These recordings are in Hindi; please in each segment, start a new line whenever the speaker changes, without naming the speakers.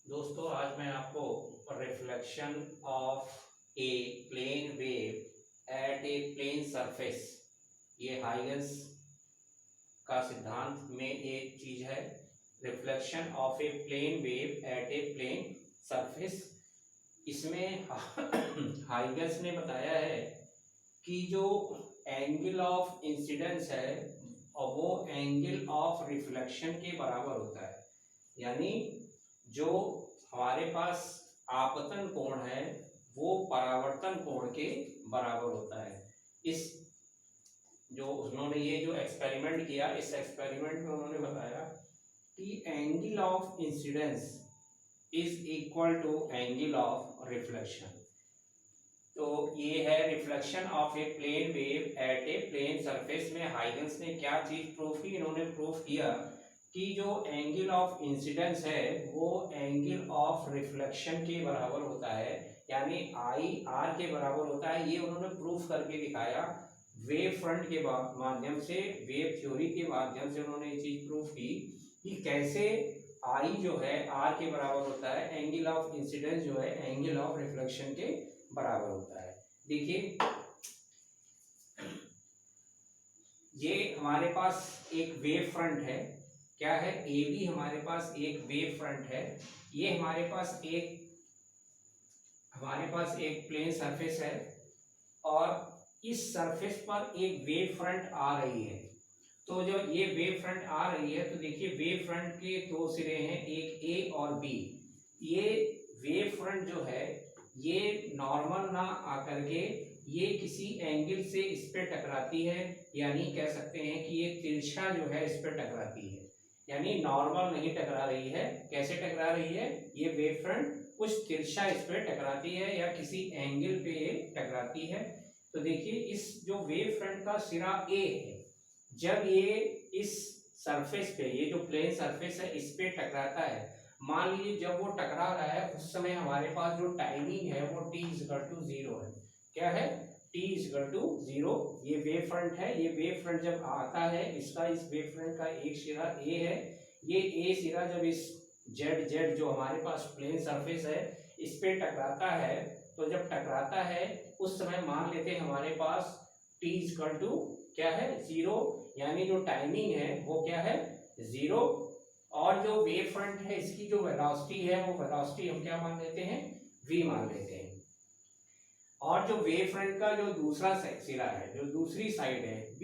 दोस्तों आज मैं आपको reflection of a plane wave at a plane surface, ये हाइगन्स का सिद्धांत में एक चीज है। Reflection of a plane wave at a plane surface, इसमें हाइगन्स ने बताया है कि जो एंगल ऑफ इंसिडेंस है और वो एंगल ऑफ रिफ्लेक्शन के बराबर होता है। यानी जो हमारे पास आपतन कोण है वो परावर्तन कोण के बराबर होता है। इस जो उन्होंने ये जो एक्सपेरिमेंट किया, इस एक्सपेरिमेंट में उन्होंने बताया कि angle of incidence is equal to angle of reflection. तो ये है reflection of a plane wave at a plane surface में हाइगन्स ने क्या चीज प्रूफ की। इन्होंने प्रूफ किया कि जो एंगल ऑफ इंसिडेंस है वो एंगल ऑफ रिफ्लेक्शन के बराबर होता है, यानी आई आर के बराबर होता है। ये उन्होंने प्रूफ करके दिखाया वेव फ्रंट के माध्यम से, वेव थ्योरी के माध्यम से उन्होंने ये चीज प्रूफ की कि कैसे आई जो है आर के बराबर होता है, एंगल ऑफ इंसिडेंस जो है एंगल ऑफ रिफ्लेक्शन के बराबर होता है। देखिए ये हमारे पास एक वेव फ्रंट है, क्या है, ए बी हमारे पास एक वेव फ्रंट है। ये हमारे पास एक प्लेन सरफेस है और इस सरफेस पर एक वेव फ्रंट आ रही है। तो जब ये वेव फ्रंट आ रही है तो देखिए वेव फ्रंट के दो सिरे हैं, एक ए और बी। ये वेव फ्रंट जो है ये नॉर्मल ना आकर के ये किसी एंगल से इस पे टकराती है, यानी कह सकते हैं कि ये तिरछा जो है इस पे टकराती है, यानी नॉर्मल नहीं टकरा रही है। कैसे टकरा रही है, ये वेव फ्रंट कुछ तिरछा इस पे टकराती है या किसी एंगल पे ये टकराती है। तो देखिए इस जो वेव फ्रंट का सिरा ए है, जब ये इस सरफेस पे, ये जो प्लेन सरफेस है इस पे टकराता है, मान लीजिए जब वो टकरा रहा है उस समय हमारे पास जो टाइमिंग है वो t=0 है। क्या है, t=0। ये वेव फ्रंट है, ये वेव फ्रंट जब आता है, इसका इस वेव फ्रंट का एक सिरा ए है, ये ए सिरा जब इस जेड जो हमारे पास प्लेन सरफेस है इस पे टकराता है, तो जब टकराता है उस समय मान लेते हैं हमारे पास t क्या है 0, यानी जो टाइमिंग है वो क्या है 0। और जो वेव फ्रंट है इसकी जो वेलोसिटी है वो वेलोसिटी हम क्या मान लेते हैं, v मान लेते हैं। और जो वेव फ्रंट का जो दूसरा सिरा है, जो दूसरी साइड है b,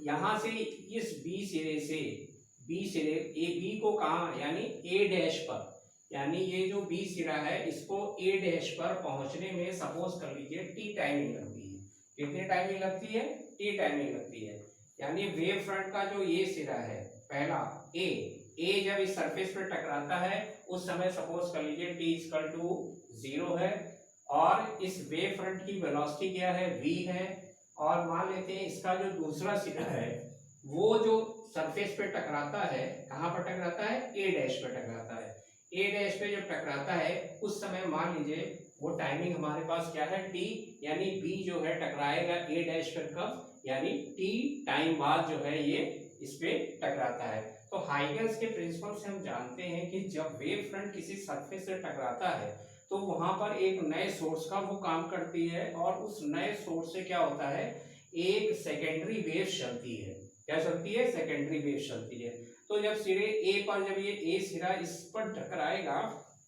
यहां से इस b सिरे से, b सिरे ए बी को कहा, यानी a डैश पर, यानी ये जो b सिरा है इसको a डैश पर पहुंचने में सपोज कर लीजिए t टाइमिंग लगती है। कितनी टाइमिंग लगती है, t टाइमिंग लगती है। यानी वेव फ्रंट का जो ये सिरा है पहला ए जब इस सरफेस पर टकराता है उस समय सपोज कर लीजिए t=0 है और इस वेव फ्रंट की वेलोसिटी क्या है, v है। और मान लेते हैं इसका जो दूसरा सिरा है वो जो सरफेस पे टकराता है, कहां पर टकराता है, a डैश पे टकराता है। a डैश पे जब टकराता है उस समय मान लीजिए वो टाइमिंग हमारे पास क्या है t, यानी b जो है टकराएगा a डैश पर कब, यानी t टाइम बाद जो है ये इस पे टकराता है। तो हाइगन्स के प्रिंसिपल से हम जानते हैं कि जब वेव फ्रंट किसी सरफेस से टकराता है तो वहां पर एक नए सोर्स का वो काम करती है और उस नए सोर्स से क्या होता है, एक सेकेंडरी वेव चलती है। क्या चलती है, सेकेंडरी वेव चलती है। तो जब सिरे ए पर, जब ये ए सिरा इस पर टकराएगा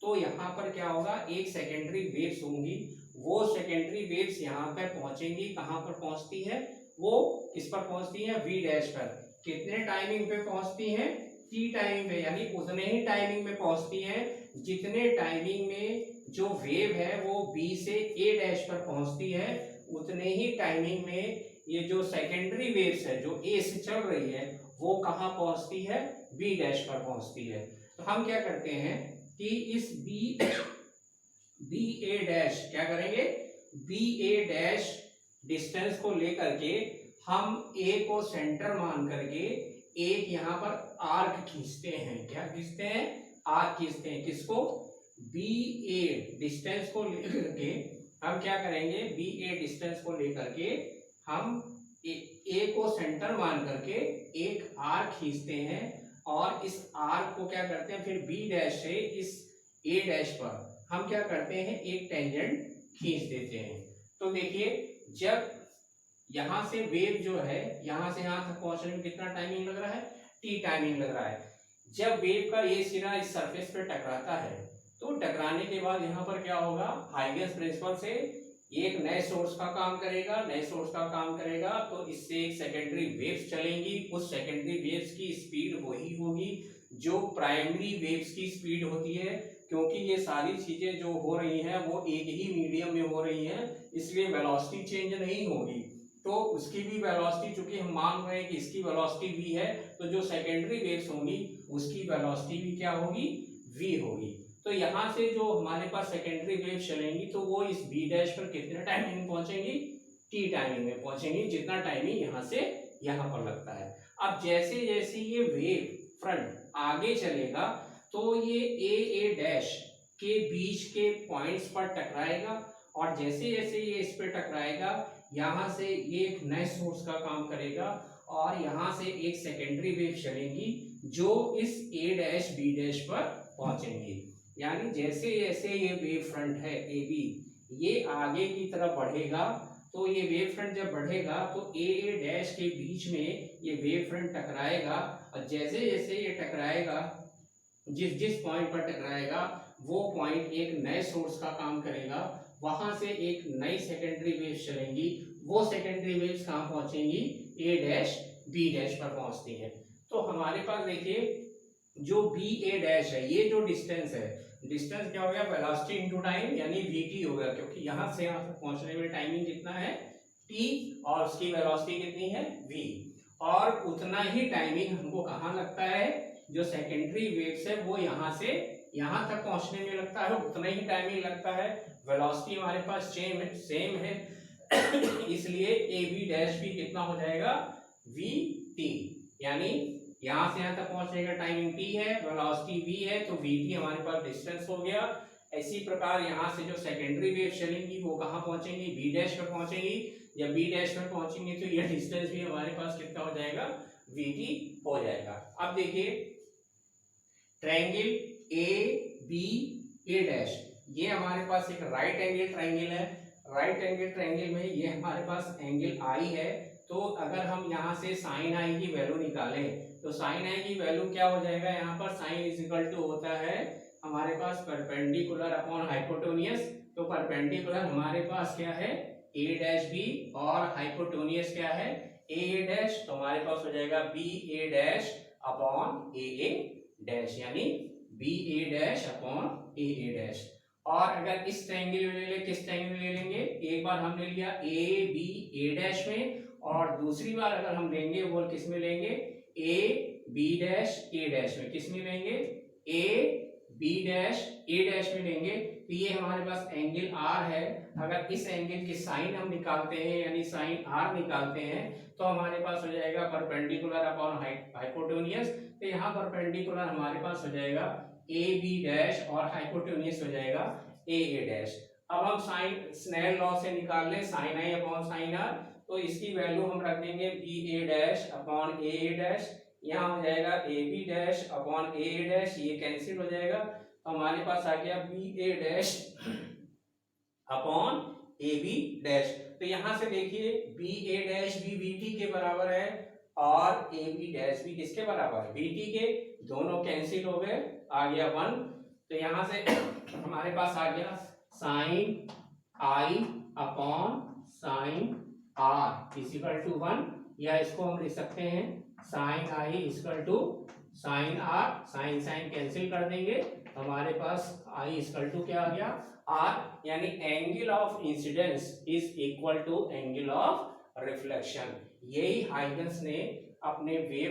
तो यहाँ पर क्या होगा, एक सेकेंडरी वेव्स होंगी। वो सेकेंडरी वेव्स यहाँ पर पहुंचेंगी, कहाँ पर पहुंचती है, वो किस पर पहुंचती है, वी डैश पर। कितने टाइमिंग पे पहुंचती है, टी टाइमिंग पे, यानी उतने ही टाइमिंग में पहुंचती है जितने टाइमिंग में जो वेव है वो बी से ए डैश पर पहुंचती है, उतने ही टाइमिंग में ये जो सेकेंडरी वेव्स है जो ए से चल रही है वो कहाँ पहुंचती है, बी डैश पर पहुंचती है। तो हम क्या करते हैं कि इस बी ए डैश क्या करेंगे, बी ए डैश डिस्टेंस को लेकर के हम ए को सेंटर मान करके एक यहाँ पर आर्क खींचते हैं। क्या खींचते हैं, आर्क खींचते हैं। किसको, बी ए डिस्टेंस को लेकर के हम क्या करेंगे, बी ए डिस्टेंस को लेकर के हम ए को सेंटर मान करके एक आर्क खींचते हैं। और इस आर्क को क्या करते हैं, फिर बी डैश से इस ए डैश पर हम क्या करते हैं, एक टेंजेंट खींच देते हैं। तो देखिए जब यहां से वेव जो है यहां से यहां तक पहुंचने में कितना टाइमिंग लग रहा है, टी टाइमिंग लग रहा है। जब वेव का ये सिरा इस सरफेस पे टकराता है तो टकराने के बाद यहाँ पर क्या होगा, हाइगेंस प्रिंसिपल से एक नए सोर्स का काम करेगा, नए सोर्स का काम करेगा तो इससे एक सेकेंडरी वेव्स चलेंगी। उस सेकेंडरी वेव्स की स्पीड वही होगी जो प्राइमरी वेव्स की स्पीड होती है, क्योंकि ये सारी चीजें जो हो रही हैं वो एक ही मीडियम में हो रही हैं, इसलिए वेलोसिटी चेंज नहीं होगी। तो उसकी भी वेलोसिटी, चूंकि हम मान रहे हैं कि इसकी वेलोसिटी v है, तो जो सेकेंडरी वेव्स होंगी उसकी वेलोसिटी भी क्या होगी, v होगी। तो यहाँ से जो हमारे पास सेकेंडरी वेव चलेंगी तो वो इस बी डैश पर कितने टाइमिंग में पहुंचेंगी, टी टाइमिंग में पहुंचेंगी, जितना टाइमिंग यहाँ से यहाँ पर लगता है। अब जैसे जैसे ये वेव फ्रंट आगे चलेगा तो ये ए डैश के बीच के पॉइंट्स पर टकराएगा, और जैसे जैसे ये इस पे टकराएगा यहाँ से ये एक नए सोर्स का काम करेगा और यहाँ से एक सेकेंडरी वेव चलेंगी जो इस ए डैश बी डैश पर पहुंचेंगी। यानी जैसे जैसे ये वेव फ्रंट है ए बी ये आगे की तरफ बढ़ेगा, तो ये वेव फ्रंट जब बढ़ेगा तो ए डैश के बीच में ये वेव फ्रंट टकराएगा, और जैसे जैसे ये टकराएगा जिस जिस पॉइंट पर टकराएगा वो पॉइंट एक नए सोर्स का काम करेगा, वहां से एक नई सेकेंडरी वेव्स चलेंगी, वो सेकेंडरी वेव्स कहाँ पहुंचेंगी, ए डैश बी डैश पर पहुंचती हैं। तो हमारे पास देखिए जो बी ए डैश है, ये जो डिस्टेंस है, डिस्टेंस क्या हो गया, वेलोसिटी इनटू टाइम यानी वीटी हो गया, क्योंकि यहां से यहां तक पहुंचने में टाइमिंग कितना है टी और उसकी वेलोसिटी कितनी है वी, और उतना ही टाइमिंग हमको कहाँ लगता है, जो सेकेंडरी वेव्स है वो यहां से यहां तक पहुंचने में लगता है, उतना ही टाइमिंग लगता है। वेलोसिटी हमारे पास सेम है इसलिए ए बी डैश भी कितना हो जाएगा, वी टी, यानी यहां से यहां तक पहुंचने का टाइमिंग टी है, वेलोसिटी वी है, तो वी टी हमारे पास डिस्टेंस हो गया। इसी प्रकार यहां से जो सेकेंडरी वेव चलेंगी वो कहां पहुंचेंगी, बी डैश पर पहुंचेंगी। जब बी डैश पर पहुंचेंगी तो यह डिस्टेंस भी हमारे पास कितना हो जाएगा, वी टी हो जाएगा। अब देखिए triangle A B A dash, ये हमारे पास एक राइट एंगल ट्रायंगल है। राइट एंगल ट्रायंगल में ये हमारे पास एंगल आई है, तो अगर हम यहाँ से साइन आई की वैल्यू निकालें तो साइन आई की वैल्यू क्या हो जाएगा, यहाँ पर साइन इज इक्वल टू होता है हमारे पास परपेंडिकुलर अपॉन हाइपोटेन्यूज। तो परपेंडिकुलर हमारे पास क्या है ए डैश बी, और हाइपोटेन्यूज क्या है ए डैश, तो हमारे पास हो जाएगा B A dash upon A dash, यानी B A dash upon A dash. और अगर इस ट्रायंगल में ले ले, किस ट्रायंगल में ले लेंगे, एक बार हमने लिया ए बी ए डैश में, और दूसरी बार अगर हम लेंगे वो किस में लेंगे, A B dash A dash में, किस में लेंगे, A B dash A dash में लेंगे। तो ये हमारे पास एंगल आर है, अगर इस एंगल की साइन हम निकालते हैं यानी साइन आर निकालते हैं तो हमारे पास हो जाएगा परपेंडिकुलर अपॉन हाइपोटेन्यूज। तो यहाँ परपेंडिकुलर हमारे पास हो जाएगा ए बी डैश और हाइपोटेन्यूज हो जाएगा ए डैश। अब हम साइन स्नेल लॉ से निकाल लें sine I upon sine R, तो इसकी वैल्यू हम रख देंगे B A dash upon A dash, यहाँ हो जाएगा A B dash upon A dash, ये कैंसिल हो जाएगा, तो हमारे पास आ गया B A dash upon A B dash. तो यहाँ से देखिए बी ए डैश भी बी टी के बराबर है और ए बी डैश भी किसके बराबर है, बी टी के, दोनों कैंसिल हो गए, आ गया 1। तो यहाँ से हमारे पास आ गया sine I upon sine R equal to 1, या इसको हम लिख सकते हैं sine I equal to sine R, sine sine cancel कर देंगे, हमारे पास आई इक्वल टू क्या आ गया आर, यानी angle of incidence is equal to angle of reflection. यही हाइगन्स ने अपने वेव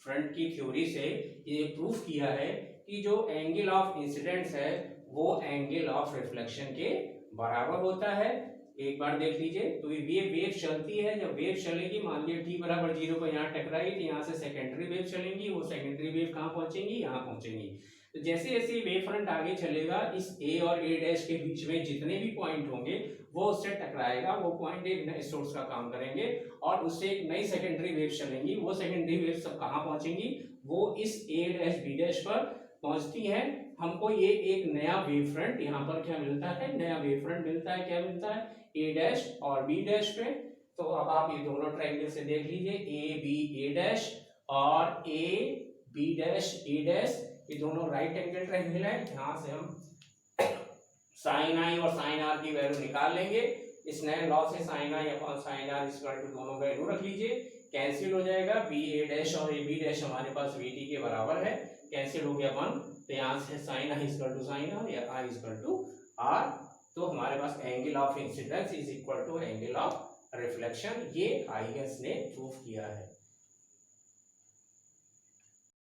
फ्रंट की थ्योरी से ये प्रूफ किया है कि जो एंगल ऑफ इंसिडेंस है वो एंगल ऑफ रिफ्लेक्शन के बराबर होता है। एक बार देख लीजिए, तो ये वेव चलती है, जब वेव चलेगी मान लीजिए t बराबर 0 पर यहाँ टकराई, तो यहाँ से सेकेंडरी वेव चलेंगी, वो सेकेंडरी वेव कहाँ पहुंचेंगी, यहाँ पहुंचेंगी। तो जैसे जैसे वेव फ्रंट आगे चलेगा, इस ए और ए डैश के बीच में जितने भी पॉइंट होंगे वो उससे टकराएगा, वो पॉइंट एक नए सोर्स का काम करेंगे और उससे एक नई सेकेंडरी वेव चलेंगी। वो सेकेंडरी वेव सब कहाँ पहुंचेंगी, वो इस ए डैश बी डैश पर पहुंचती है। हमको ये एक नया वेव फ्रंट यहाँ पर क्या मिलता है, नया वेव फ्रंट मिलता है। क्या मिलता है, ए डैश और बी डैश पे। तो अब आप ये दोनों ट्रायंगल से देख लीजिए, ए बी ए डैश और A B dash A dash, ये दोनों राइट एंगल ट्रायंगल है। यहाँ से हम साइन आई और साइन आर की वैल्यू निकाल लेंगे। इस नए लॉ से sine I upon sine R equal to दोनों वैल्यू रख लीजिए, कैंसिल हो जाएगा। बी ए डैश और ए बी डैश हमारे पास वी टी के बराबर है, कैंसिल हो गया 1। तो यहाँ से sine I equal to sine r या आई इक्वल टू आर। तो हमारे पास angle of incidence is equal to angle of reflection, ये हाइगेंस ने प्रूव किया है।